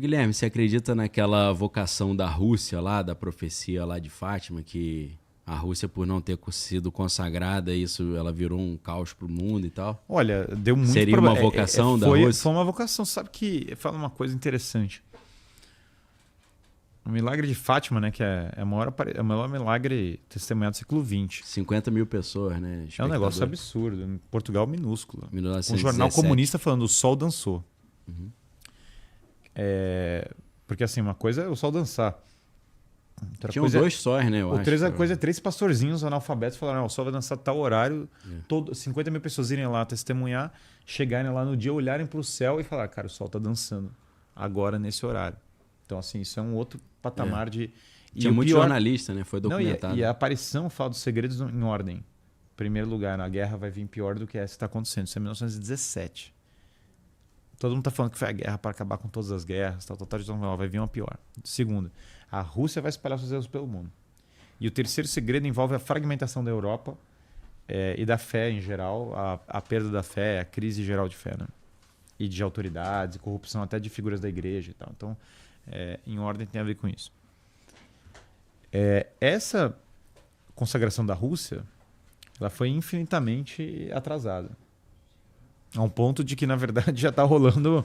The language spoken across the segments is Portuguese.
Guilherme, você acredita naquela vocação da Rússia lá, da profecia lá de Fátima, que a Rússia, por não ter sido consagrada, ela virou um caos pro mundo e tal? Olha, deu muito Seria uma vocação da Rússia? Foi uma vocação. Sabe que fala uma coisa interessante. O milagre de Fátima, né, que é o maior milagre testemunhado do século XX. 50 mil pessoas, né? É um negócio absurdo. Em Portugal, minúsculo. 1917. Um jornal comunista falando o sol dançou. Uhum. Porque assim, uma coisa é o sol dançar. Outra Tinham coisa dois sóis, né? Outra coisa é 3 pastorzinhos analfabetos falaram: o sol vai dançar tal horário, 50 mil pessoas irem lá testemunhar, chegarem lá no dia, olharem para o céu e falar: cara, o sol está dançando agora nesse horário. Então, assim, isso é um outro patamar de. Tinha muito jornalista, né? Foi documentado. E a aparição fala dos segredos em ordem. Em primeiro lugar, a guerra vai vir pior do que essa que está acontecendo. Isso é 1917. Todo mundo está falando que foi a guerra para acabar com todas as guerras, vai vir uma pior. Segundo, a Rússia vai espalhar seus erros pelo mundo. E o terceiro segredo envolve a fragmentação da Europa e da fé em geral, a perda da fé, a crise geral de fé, né? E de autoridades, corrupção até de figuras da igreja e tal. Então, em ordem tem a ver com isso. Essa consagração da Rússia, ela foi infinitamente atrasada. A um ponto de que, na verdade, já está rolando,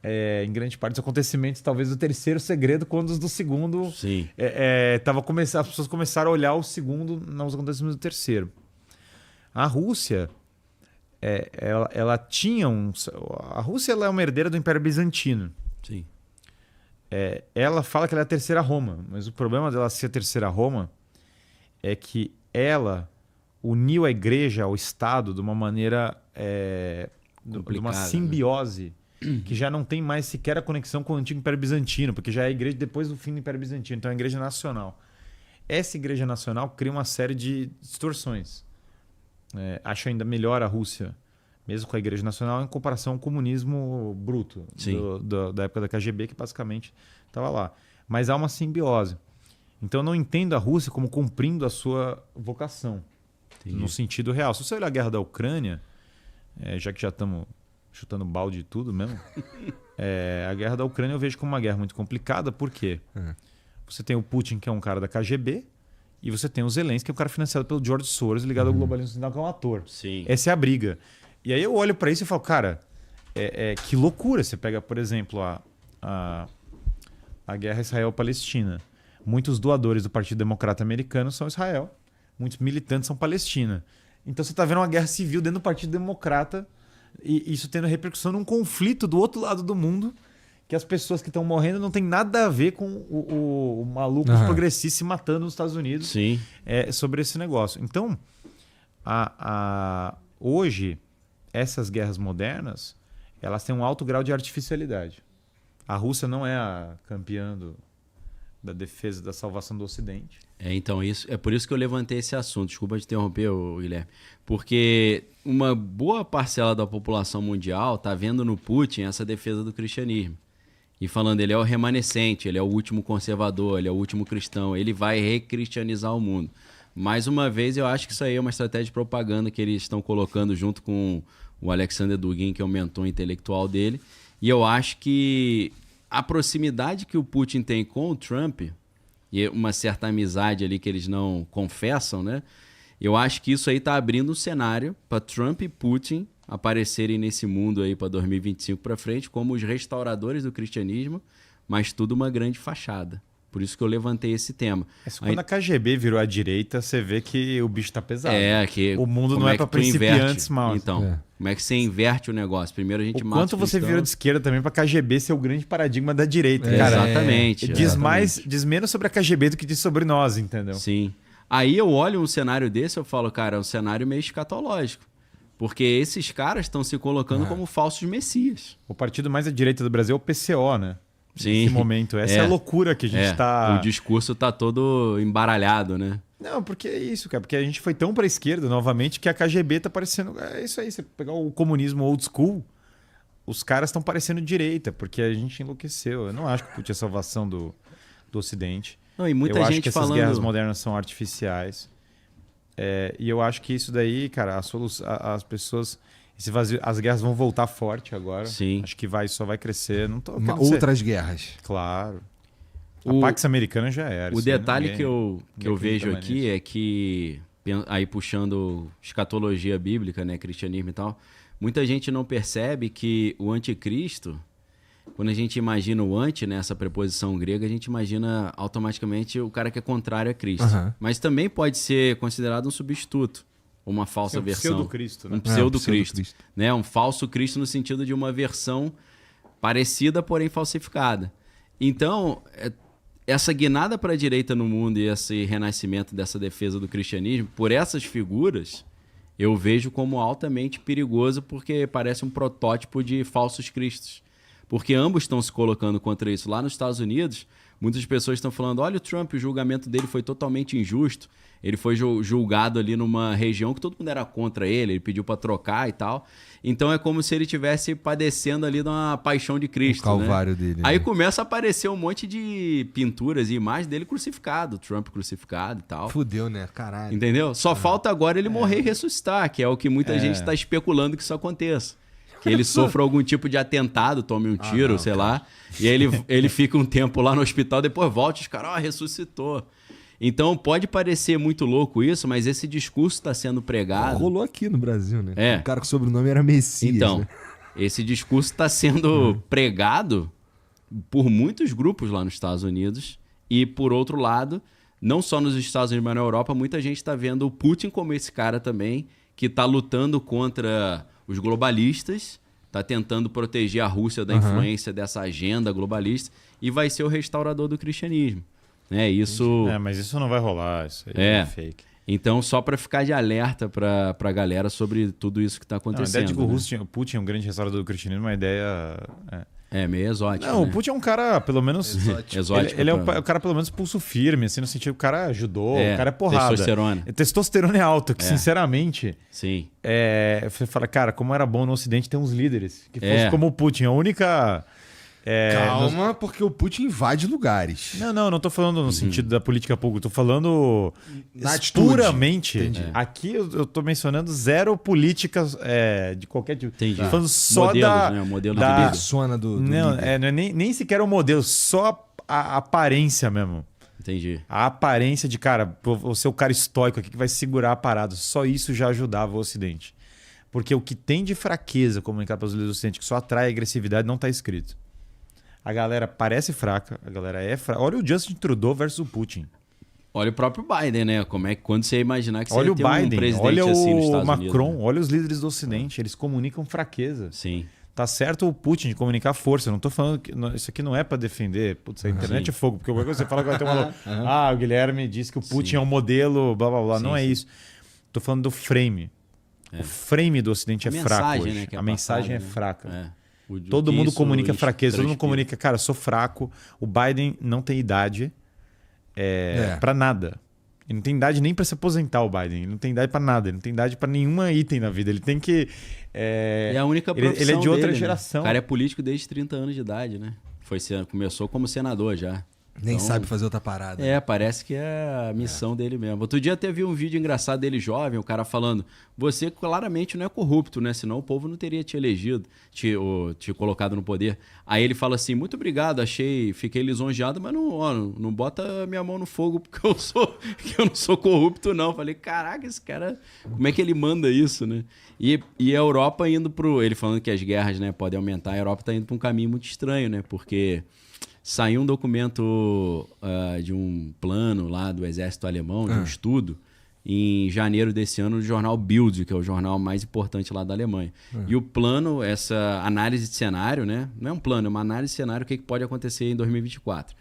em grande parte, os acontecimentos, talvez, do terceiro segredo, quando os do segundo... Sim. As pessoas começaram a olhar o segundo nos acontecimentos do terceiro. A Rússia, ela tinha A Rússia ela é uma herdeira do Império Bizantino. Sim. Ela fala que ela é a terceira Roma, mas o problema dela ser a terceira Roma é que ela uniu a igreja ao Estado de uma maneira... de uma simbiose, né? Que já não tem mais sequer a conexão com o antigo Império Bizantino, porque já é a igreja depois do fim do Império Bizantino, então é a igreja nacional. Essa igreja nacional cria uma série de distorções. Acho ainda melhor a Rússia, mesmo com a igreja nacional, em comparação ao comunismo bruto da época da KGB, que basicamente estava lá. Mas há uma simbiose. Então eu não entendo a Rússia como cumprindo a sua vocação. Entendi. No sentido real. Se você olhar a guerra da Ucrânia, já que já estamos chutando balde de tudo mesmo, a guerra da Ucrânia eu vejo como uma guerra muito complicada, porque você tem o Putin, que é um cara da KGB, e você tem o Zelensky, que é um cara financiado pelo George Soros, ligado ao globalismo ocidental, que é um ator. Sim. Essa é a briga. E aí eu olho para isso e falo, cara, que loucura. Você pega, por exemplo, a guerra Israel-Palestina. Muitos doadores do Partido Democrata Americano são Israel. Muitos militantes são Palestina. Então você está vendo uma guerra civil dentro do Partido Democrata e isso tendo repercussão num conflito do outro lado do mundo, que as pessoas que estão morrendo não tem nada a ver com o maluco progressista se matando nos Estados Unidos. Sim. Sobre esse negócio. Então, hoje, essas guerras modernas, elas têm um alto grau de artificialidade. A Rússia não é a campeã da defesa da salvação do Ocidente. Então, é por isso que eu levantei esse assunto. Desculpa te interromper, Guilherme. Porque uma boa parcela da população mundial está vendo no Putin essa defesa do cristianismo. E falando, ele é o remanescente, ele é o último conservador, ele é o último cristão, ele vai recristianizar o mundo. Mais uma vez, eu acho que isso aí é uma estratégia de propaganda que eles estão colocando junto com o Alexander Dugin, que é o mentor intelectual dele. E eu acho que a proximidade que o Putin tem com o Trump, e uma certa amizade ali que eles não confessam, né? Eu acho que isso aí está abrindo um cenário para Trump e Putin aparecerem nesse mundo aí para 2025 para frente como os restauradores do cristianismo, mas tudo uma grande fachada. Por isso que eu levantei esse tema. Quando a KGB virou à direita, você vê que o bicho tá pesado. Que o mundo não é para principiantes mal. Então, como é que você inverte o negócio? Primeiro a gente mata quanto você virou de esquerda também para a KGB ser o grande paradigma da direita. Cara, exatamente. Diz menos sobre a KGB do que diz sobre nós, entendeu? Sim. Aí eu olho um cenário desse, eu falo, cara, é um cenário meio escatológico. Porque esses caras estão se colocando como falsos messias. O partido mais à direita do Brasil é o PCO, né? Sim. Nesse momento. Essa é a loucura que a gente está... O discurso tá todo embaralhado, né? Não, porque é isso, cara. Porque a gente foi tão para a esquerda, novamente, que a KGB tá parecendo... É isso aí, você pegar o comunismo old school, os caras estão parecendo direita, porque a gente enlouqueceu. Eu não acho que o Putin é a salvação do Ocidente. Não, e muita eu gente acho que falando... essas guerras modernas são artificiais. E eu acho que isso daí, cara, as pessoas... As guerras vão voltar forte agora. Sim. Acho que só vai crescer. Não tô Outras guerras. Claro. A Pax Americana já era. O detalhe que eu acredita vejo mais aqui nisso. é que, aí puxando escatologia bíblica, né, cristianismo e tal, muita gente não percebe que o anticristo, quando a gente imagina o anti, né, essa preposição grega, a gente imagina automaticamente o cara que é contrário a Cristo. Aham. Mas também pode ser considerado um substituto, uma falsa Um versão. pseudo-Cristo, né? Um pseudo-Cristo. pseudo-Cristo. Né? Um falso Cristo no sentido de uma versão parecida, porém falsificada. Então, essa guinada para a direita no mundo e esse renascimento dessa defesa do cristianismo, por essas figuras, eu vejo como altamente perigoso, porque parece um protótipo de falsos cristos. Porque ambos estão se colocando contra isso. Lá nos Estados Unidos, muitas pessoas estão falando, olha o Trump, o julgamento dele foi totalmente injusto. Ele foi julgado ali numa região que todo mundo era contra ele pediu para trocar e tal. Então é como se ele estivesse padecendo ali de uma paixão de Cristo. O calvário né? dele. Aí né? começa a aparecer um monte de pinturas e imagens dele crucificado, Trump crucificado e tal. Fudeu, né? Caralho. Entendeu? Só falta agora ele morrer e ressuscitar, que é o que muita gente está especulando que isso aconteça. Que ele sofra algum tipo de atentado, tome um tiro, não, sei cara. lá. E aí ele fica um tempo lá no hospital, depois volta e os caras, ressuscitou. Então pode parecer muito louco isso, mas esse discurso está sendo pregado. Rolou aqui no Brasil, né? É. O cara com o sobrenome era Messias. Então, né? esse discurso está sendo pregado por muitos grupos lá nos Estados Unidos. E, por outro lado, não só nos Estados Unidos, mas na Europa, muita gente está vendo o Putin como esse cara também, que está lutando contra os globalistas, está tentando proteger a Rússia da influência dessa agenda globalista e vai ser o restaurador do cristianismo. Isso... mas isso não vai rolar, isso aí É. é fake. Então, só para ficar de alerta para a galera sobre tudo isso que está Não, a acontecendo. ideia de que né? o Putin é um grande restaurador do cristianismo é uma ideia... É meio exótico. Não, né? o Putin é um cara, pelo menos... Exótico Ele é pra- o cara, pelo menos, pulso firme, assim, no sentido que o cara ajudou, É, o cara é porrada. testosterona. Testosterona é alto, que, sinceramente... Sim. Você fala, cara, como era bom no Ocidente ter uns líderes que fosse É. como o Putin. A única... Calma, porque o Putin invade lugares. Não tô falando no sentido da política pública, tô falando Na atitude. puramente. Entendi. Aqui eu tô mencionando zero políticas de qualquer tipo. Entendi. Tô falando só Modelos, né? O modelo de da... vida. Persona do Não, líder. não é nem sequer o modelo, só a aparência mesmo. Entendi. A aparência de, cara, vou ser o cara estoico aqui que vai segurar a parada. Só isso já ajudava o Ocidente. Porque o que tem de fraqueza comunicado pelos líderes do Ocidente, que só atrai agressividade, não está escrito. A galera parece fraca, a galera é fraca. Olha o Justin Trudeau versus o Putin. Olha o próprio Biden, né? Como é que quando você ia imaginar que você Olha ia o ter um Biden, presidente olha assim nos o Estados Macron, Unidos? Né? olha os líderes do Ocidente. Eles comunicam fraqueza. Sim. Tá certo o Putin de comunicar força. Eu não tô falando que isso aqui não é para defender. Putz, a internet Sim. é fogo. Porque qualquer coisa você fala que vai ter uma... o Guilherme disse que o Putin Sim. é um modelo, blá blá blá. Sim, não é sim. isso. Tô falando do frame. O frame do Ocidente é A fraco mensagem, hoje. né, que é A mensagem passada, é né? fraca. É. O Todo que mundo isso comunica fraqueza. Todo mundo transpira. comunica, cara, sou fraco. O Biden não tem idade para nada. Ele não tem idade nem para se aposentar, o Biden. Ele não tem idade para nada. Ele não tem idade para nenhuma item na vida. Ele tem que... É a única profissão ele é de outra dele, né? geração. O cara é político desde 30 anos de idade, né? Começou como senador já. Nem Então, sabe fazer outra parada. parece que é a missão dele mesmo. Outro dia até vi um vídeo engraçado dele jovem, o cara falando, você claramente não é corrupto, né? Senão o povo não teria te elegido, te colocado no poder. Aí ele fala assim, muito obrigado, fiquei lisonjeado, mas não bota minha mão no fogo porque que eu não sou corrupto não. Falei, caraca, esse cara, como é que ele manda isso, né? E a Europa indo ele falando que as guerras, né, podem aumentar, a Europa tá indo para um caminho muito estranho, né? Porque... Saiu um documento de um plano lá do exército alemão, de um estudo, em janeiro desse ano, no jornal Bild, que é o jornal mais importante lá da Alemanha. E o plano, essa análise de cenário, né? Não é um plano, é uma análise de cenário, o que pode acontecer em 2024.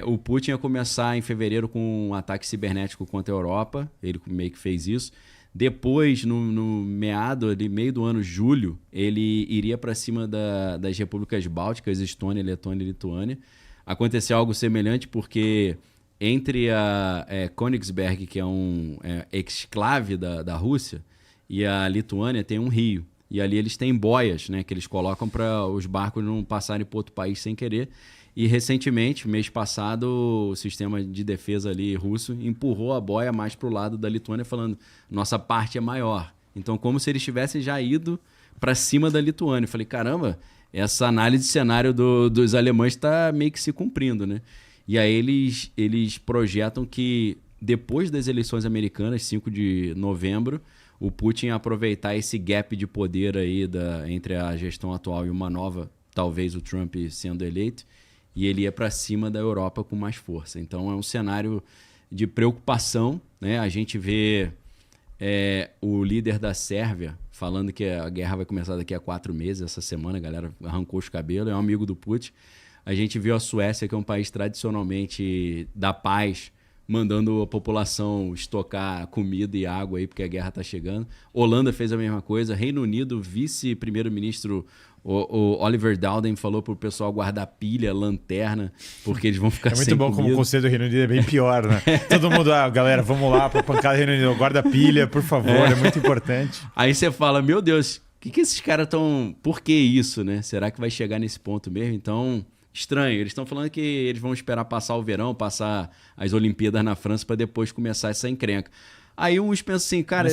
O Putin ia começar em fevereiro com um ataque cibernético contra a Europa, ele meio que fez isso. Depois, no meio do ano, julho, ele iria para cima das repúblicas bálticas, Estônia, Letônia e Lituânia. Aconteceu algo semelhante porque entre a Königsberg, que é um exclave da Rússia, e a Lituânia tem um rio. E ali eles têm boias, né, que eles colocam para os barcos não passarem para outro país sem querer. E recentemente, mês passado, o sistema de defesa ali russo empurrou a boia mais para o lado da Lituânia, falando nossa parte é maior. Então, como se eles tivessem já ido para cima da Lituânia. Eu falei, caramba, essa análise de cenário dos alemães está meio que se cumprindo, né? E aí eles projetam que depois das eleições americanas, 5 de novembro, o Putin ia aproveitar esse gap de poder aí entre a gestão atual e uma nova, talvez o Trump sendo eleito, e ele ia para cima da Europa com mais força. Então é um cenário de preocupação, né? A gente vê o líder da Sérvia falando que a guerra vai começar daqui a 4 meses, essa semana, a galera arrancou os cabelos, é um amigo do Putin. A gente viu a Suécia, que é um país tradicionalmente da paz, mandando a população estocar comida e água aí, porque a guerra está chegando. Holanda fez a mesma coisa. Reino Unido, o vice-primeiro-ministro o Oliver Dowden falou pro pessoal guardar pilha, lanterna, porque eles vão ficar sem comida. É muito bom como o conselho do Reino Unido é bem pior, né? Todo mundo, galera, vamos lá pra pancada do Reino Unido, guarda pilha, por favor, é muito importante. Aí você fala, meu Deus, o que esses caras estão... Por que isso, né? Será que vai chegar nesse ponto mesmo? Então... Estranho, eles estão falando que eles vão esperar passar o verão, passar as Olimpíadas na França para depois começar essa encrenca. Aí uns pensam assim, cara...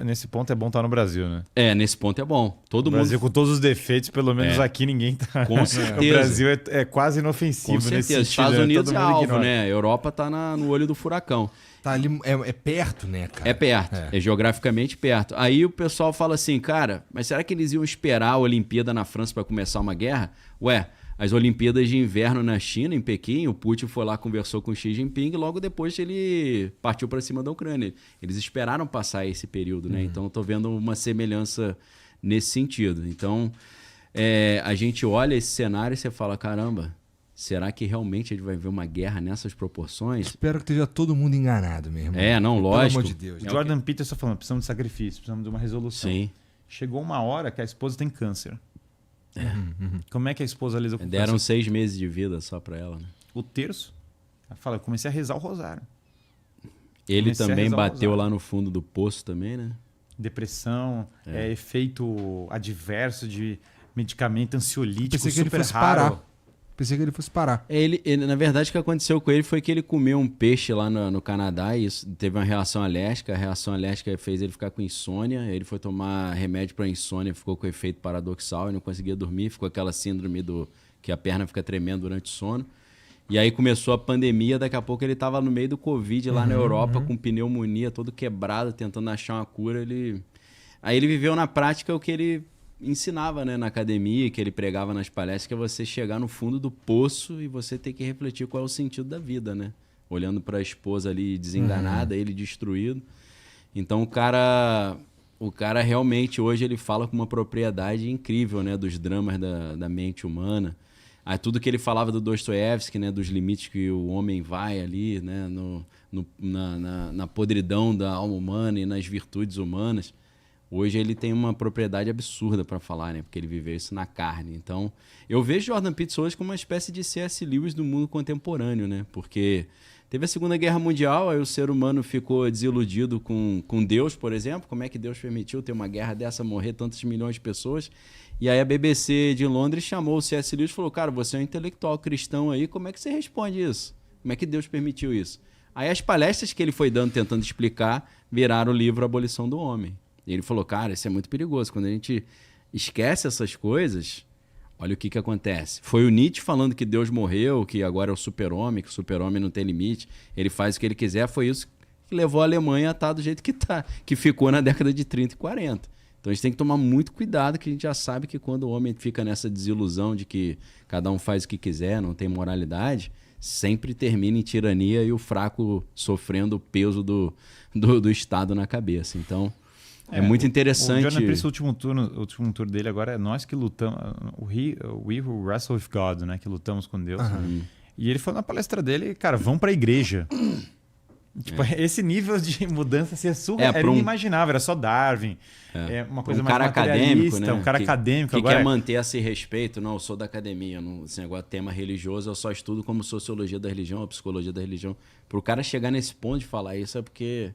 Nesse ponto é bom estar no Brasil, né? Nesse ponto é bom. Todo mundo... Brasil com todos os defeitos, pelo menos aqui ninguém tá... Com certeza. O Brasil é quase inofensivo. Com certeza. Nesse sentido, Estados Unidos é alvo, ignora. né? A Europa tá no olho do furacão. Tá ali, é perto, né, cara? É perto, é geograficamente perto. Aí o pessoal fala assim, cara, mas será que eles iam esperar a Olimpíada na França para começar uma guerra? Ué... As Olimpíadas de Inverno na China, em Pequim, o Putin foi lá, conversou com o Xi Jinping e logo depois ele partiu para cima da Ucrânia. Eles esperaram passar esse período, né? Então, estou vendo uma semelhança nesse sentido. Então, a gente olha esse cenário e você fala, caramba, será que realmente a gente vai ver uma guerra nessas proporções? Espero que esteja todo mundo enganado mesmo. Não, lógico. Pelo amor de Deus. O Jordan Peterson falando, precisamos de sacrifício, precisamos de uma resolução. Sim. Chegou uma hora que a esposa tem câncer. Como é que a esposa lida com Deram câncer? 6 meses de vida só para ela, né? O terço, ela fala, eu comecei a rezar o rosário. Ele Comecei a também rezar o bateu rosário. lá no fundo do poço também, né? Depressão, efeito adverso de medicamento ansiolítico Pensei que ele super fosse raro. parar. Pensei que ele fosse parar. Na verdade, o que aconteceu com ele foi que ele comeu um peixe lá no Canadá e isso teve uma reação alérgica. A reação alérgica fez ele ficar com insônia. Ele foi tomar remédio para insônia, ficou com efeito paradoxal e não conseguia dormir. Ficou aquela síndrome que a perna fica tremendo durante o sono. E aí começou a pandemia. Daqui a pouco ele estava no meio do Covid lá na Europa com pneumonia, todo quebrado, tentando achar uma cura. Aí ele viveu na prática o que ele ensinava, né, na academia, que ele pregava nas palestras, que é você chegar no fundo do poço e você ter que refletir qual é o sentido da vida, né? Olhando para a esposa ali desenganada, ele destruído. Então o cara realmente hoje ele fala com uma propriedade incrível, né, dos dramas da mente humana. Aí tudo que ele falava do Dostoiévski, né, dos limites que o homem vai ali, né, na podridão da alma humana e nas virtudes humanas. Hoje ele tem uma propriedade absurda para falar, né? Porque ele viveu isso na carne. Então, eu vejo Jordan Peterson hoje como uma espécie de C.S. Lewis do mundo contemporâneo, né? Porque teve a Segunda Guerra Mundial, aí o ser humano ficou desiludido com Deus, por exemplo. Como é que Deus permitiu ter uma guerra dessa, morrer tantos milhões de pessoas? E aí a BBC de Londres chamou o C.S. Lewis e falou, cara, você é um intelectual cristão aí, como é que você responde isso? Como é que Deus permitiu isso? Aí as palestras que ele foi dando, tentando explicar, viraram o livro Abolição do Homem. E ele falou, cara, isso é muito perigoso. Quando a gente esquece essas coisas, olha o que acontece. Foi o Nietzsche falando que Deus morreu, que agora é o super-homem, que o super-homem não tem limite, ele faz o que ele quiser. Foi isso que levou a Alemanha a estar do jeito que está, que ficou na década de 30 e 40. Então a gente tem que tomar muito cuidado, que a gente já sabe que quando o homem fica nessa desilusão de que cada um faz o que quiser, não tem moralidade, sempre termina em tirania e o fraco sofrendo o peso do Estado na cabeça. Então... É muito interessante. O Jordan Peterson, o último tour dele agora é nós que lutamos. We who wrestle with God, né? Que lutamos com Deus. E ele falou na palestra dele, cara, vão pra igreja. Tipo, esse nível de mudança assim, era inimaginável, era só Darwin. Uma coisa mais acadêmico, né? Um cara acadêmico. Que agora quer manter esse respeito. Não, eu sou da academia. Esse negócio de tema religioso, eu só estudo como sociologia da religião, a psicologia da religião. Pro cara chegar nesse ponto de falar isso é porque...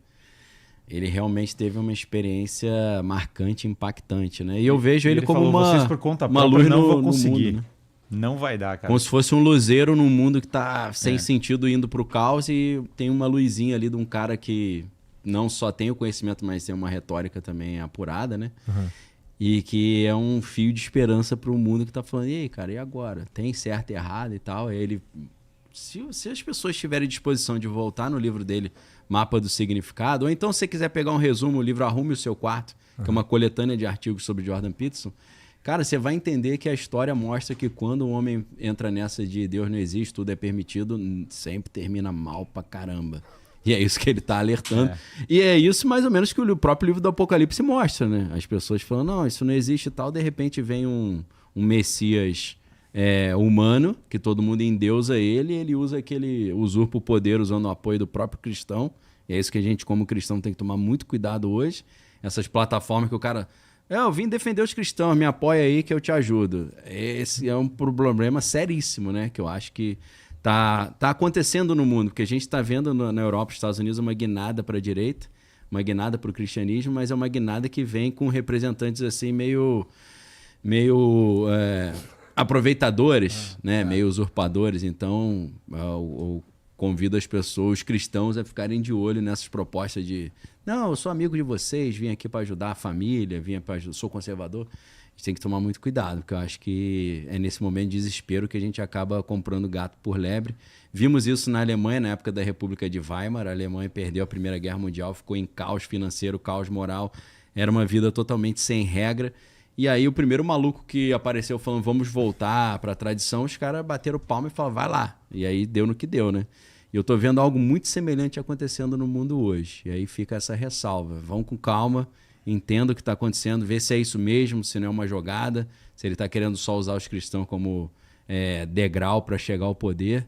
ele realmente teve uma experiência marcante, impactante, né? E eu vejo ele como falou, vocês por conta uma própria luz não no vão conseguir. mundo, né? Não vai dar, cara. Como se fosse um luzeiro num mundo que tá sem sentido, indo pro caos, e tem uma luzinha ali de um cara que não só tem o conhecimento, mas tem uma retórica também apurada, né? E que é um fio de esperança para o mundo que está falando, e aí, cara, e agora? Tem certo e errado e tal? Aí ele, se as pessoas tiverem disposição de voltar no livro dele, Mapa do Significado, ou então se você quiser pegar um resumo, o livro Arrume o Seu Quarto, que é uma coletânea de artigos sobre Jordan Peterson, cara, você vai entender que a história mostra que quando o homem entra nessa de Deus não existe, tudo é permitido, sempre termina mal pra caramba. E é isso que ele está alertando. E é isso mais ou menos que o próprio livro do Apocalipse mostra, né? As pessoas falam, não, isso não existe e tal. De repente vem um Messias humano, que todo mundo endeusa ele, e ele usurpa o poder usando o apoio do próprio cristão. E é isso que a gente, como cristão, tem que tomar muito cuidado hoje. Essas plataformas que o cara... eu vim defender os cristãos, me apoia aí que eu te ajudo. Esse é um problema seríssimo, né? Que eu acho que tá acontecendo no mundo, porque a gente está vendo na Europa, nos Estados Unidos, uma guinada para a direita, uma guinada para o cristianismo, mas é uma guinada que vem com representantes assim meio aproveitadores, né? Meio usurpadores. Então, eu convido as pessoas, os cristãos, a ficarem de olho nessas propostas de não, eu sou amigo de vocês, vim aqui para ajudar a família, sou conservador. A gente tem que tomar muito cuidado, porque eu acho que é nesse momento de desespero que a gente acaba comprando gato por lebre. Vimos isso na Alemanha, na época da República de Weimar. A Alemanha perdeu a Primeira Guerra Mundial, ficou em caos financeiro, caos moral. Era uma vida totalmente sem regra. E aí o primeiro maluco que apareceu falando vamos voltar para a tradição, os caras bateram palma e falaram vai lá. E aí deu no que deu, né? E eu tô vendo algo muito semelhante acontecendo no mundo hoje. E aí fica essa ressalva. Vão com calma, entenda o que está acontecendo, vê se é isso mesmo, se não é uma jogada, se ele está querendo só usar os cristãos como degrau para chegar ao poder.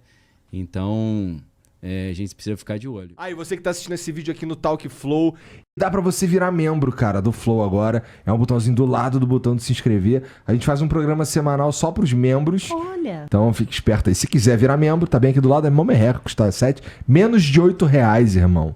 Então, a gente precisa ficar de olho. E você que tá assistindo esse vídeo aqui no Talk Flow, dá pra você virar membro, cara, do Flow agora. É um botãozinho do lado do botão de se inscrever. A gente faz um programa semanal só pros membros. Olha! Então fique esperto aí. Se quiser virar membro, tá bem aqui do lado, é mó merreca, custa menos de R$8, irmão.